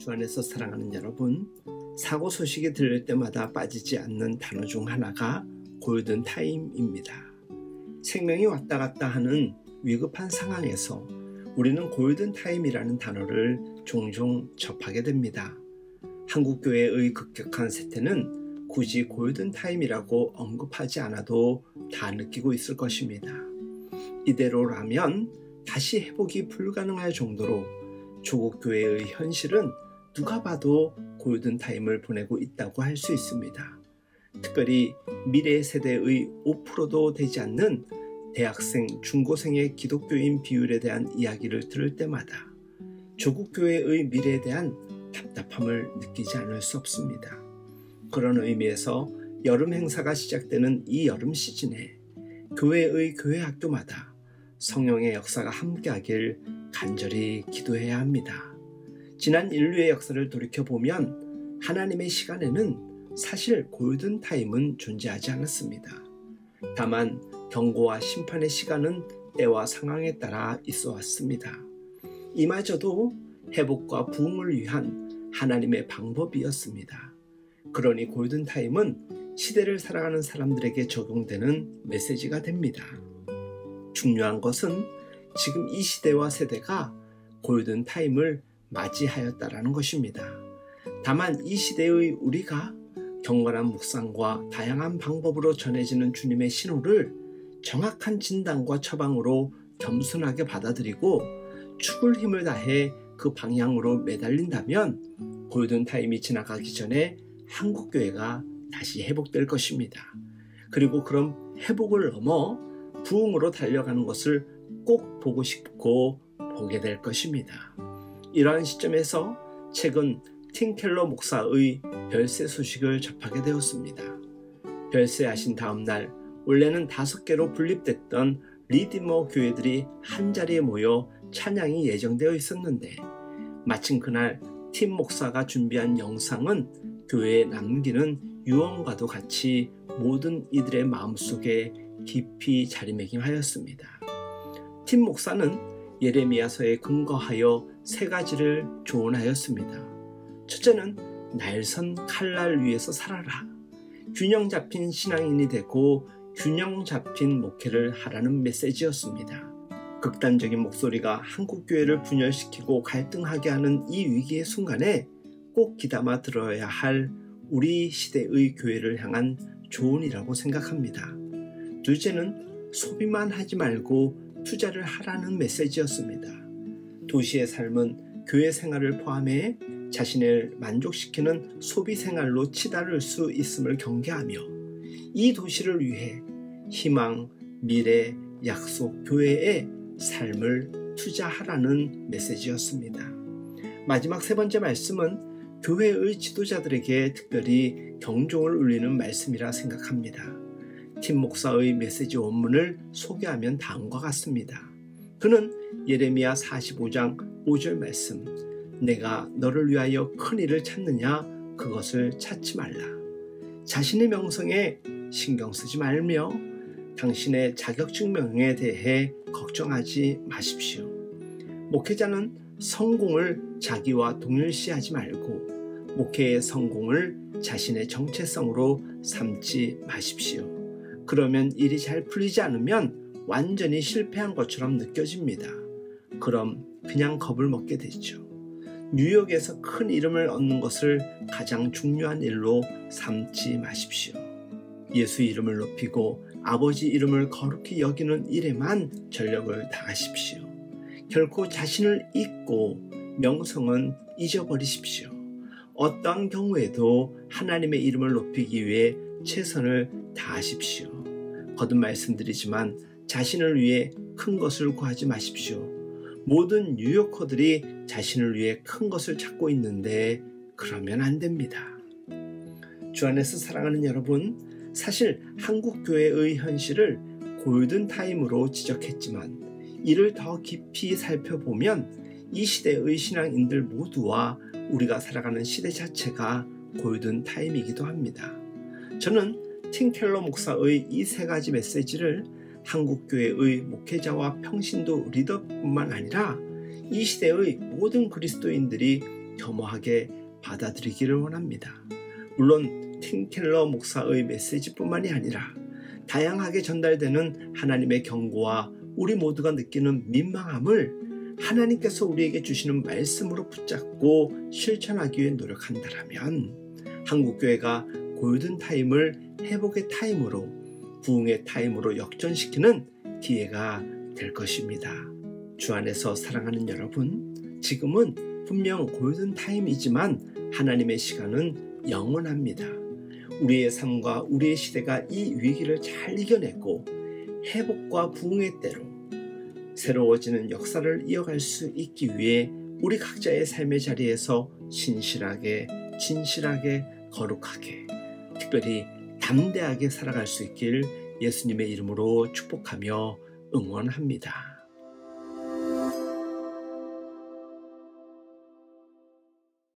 주 안에서 사랑하는 여러분, 사고 소식이 들릴 때마다 빠지지 않는 단어 중 하나가 골든타임입니다. 생명이 왔다 갔다 하는 위급한 상황에서 우리는 골든타임이라는 단어를 종종 접하게 됩니다. 한국교회의 급격한 세태는 굳이 골든타임이라고 언급하지 않아도 다 느끼고 있을 것입니다. 이대로라면 다시 회복이 불가능할 정도로 조국 교회의 현실은 누가 봐도 골든타임을 보내고 있다고 할 수 있습니다. 특별히 미래 세대의 5%도 되지 않는 대학생, 중고생의 기독교인 비율에 대한 이야기를 들을 때마다 조국 교회의 미래에 대한 답답함을 느끼지 않을 수 없습니다. 그런 의미에서 여름 행사가 시작되는 이 여름 시즌에 교회의 교회학교마다 성령의 역사가 함께하길 간절히 기도해야 합니다. 지난 인류의 역사를 돌이켜보면 하나님의 시간에는 사실 골든타임은 존재하지 않았습니다. 다만 경고와 심판의 시간은 때와 상황에 따라 있어 왔습니다. 이마저도 회복과 부흥을 위한 하나님의 방법이었습니다. 그러니 골든타임은 시대를 살아가는 사람들에게 적용되는 메시지가 됩니다. 중요한 것은 지금 이 시대와 세대가 골든타임을 맞이하였다라는 것입니다. 다만 이 시대의 우리가 경건한 묵상과 다양한 방법으로 전해지는 주님의 신호를 정확한 진단과 처방으로 겸손하게 받아들이고 죽을 힘을 다해 그 방향으로 매달린다면 골든타임이 지나가기 전에 한국교회가 다시 회복될 것입니다. 그리고 그런 회복을 넘어 부흥으로 달려가는 것을 꼭 보고 싶고 보게 될 것입니다. 이러한 시점에서 최근 팀 켈러 목사의 별세 소식을 접하게 되었습니다. 별세하신 다음날 원래는 5개로 분립됐던 리디머 교회들이 한자리에 모여 찬양이 예정되어 있었는데 마침 그날 팀 목사가 준비한 영상은 교회에 남기는 유언과도 같이 모든 이들의 마음속에 깊이 자리매김하였습니다. 팀 목사는 예레미야서에 근거하여 3가지를 조언하였습니다. 첫째는 날선 칼날 위에서 살아라. 균형 잡힌 신앙인이 되고 균형 잡힌 목회를 하라는 메시지였습니다. 극단적인 목소리가 한국교회를 분열시키고 갈등하게 하는 이 위기의 순간에 꼭 귀담아 들어야 할 우리 시대의 교회를 향한 조언이라고 생각합니다. 둘째는 소비만 하지 말고 투자를 하라는 메시지였습니다. 도시의 삶은 교회 생활을 포함해 자신을 만족시키는 소비 생활로 치달을 수 있음을 경계하며 이 도시를 위해 희망, 미래, 약속, 교회의 삶을 투자하라는 메시지였습니다. 마지막 3번째 말씀은 교회의 지도자들에게 특별히 경종을 울리는 말씀이라 생각합니다. 팀 목사의 메시지 원문을 소개하면 다음과 같습니다. 그는 예레미야 45장 5절 말씀, 내가 너를 위하여 큰 일을 찾느냐 그것을 찾지 말라. 자신의 명성에 신경 쓰지 말며 당신의 자격증명에 대해 걱정하지 마십시오. 목회자는 성공을 자기와 동일시하지 말고 목회의 성공을 자신의 정체성으로 삼지 마십시오. 그러면 일이 잘 풀리지 않으면 완전히 실패한 것처럼 느껴집니다. 그럼 그냥 겁을 먹게 되죠. 뉴욕에서 큰 이름을 얻는 것을 가장 중요한 일로 삼지 마십시오. 예수 이름을 높이고 아버지 이름을 거룩히 여기는 일에만 전력을 다하십시오. 결코 자신을 잊고 명성은 잊어버리십시오. 어떠한 경우에도 하나님의 이름을 높이기 위해 최선을 다하십시오. 거듭 말씀드리지만 자신을 위해 큰 것을 구하지 마십시오. 모든 뉴요커들이 자신을 위해 큰 것을 찾고 있는데 그러면 안 됩니다. 주 안에서 사랑하는 여러분, 사실 한국교회의 현실을 골든타임으로 지적했지만 이를 더 깊이 살펴보면 이 시대의 신앙인들 모두와 우리가 살아가는 시대 자체가 골든타임이기도 합니다. 저는 팀 켈러 목사의 이 3가지 메시지를 한국교회의 목회자와 평신도 리더뿐만 아니라 이 시대의 모든 그리스도인들이 겸허하게 받아들이기를 원합니다. 물론 팀 켈러 목사의 메시지뿐만이 아니라 다양하게 전달되는 하나님의 경고와 우리 모두가 느끼는 민망함을 하나님께서 우리에게 주시는 말씀으로 붙잡고 실천하기 위해 노력한다면 한국교회가 골든타임을 회복의 타임으로, 부흥의 타임으로 역전시키는 기회가 될 것입니다. 주 안에서 사랑하는 여러분, 지금은 분명 골든타임이지만 하나님의 시간은 영원합니다. 우리의 삶과 우리의 시대가 이 위기를 잘 이겨내고 회복과 부흥의 때로 새로워지는 역사를 이어갈 수 있기 위해 우리 각자의 삶의 자리에서 신실하게, 진실하게, 거룩하게, 특별히 담대하게 살아갈 수 있길 예수님의 이름으로 축복하며 응원합니다.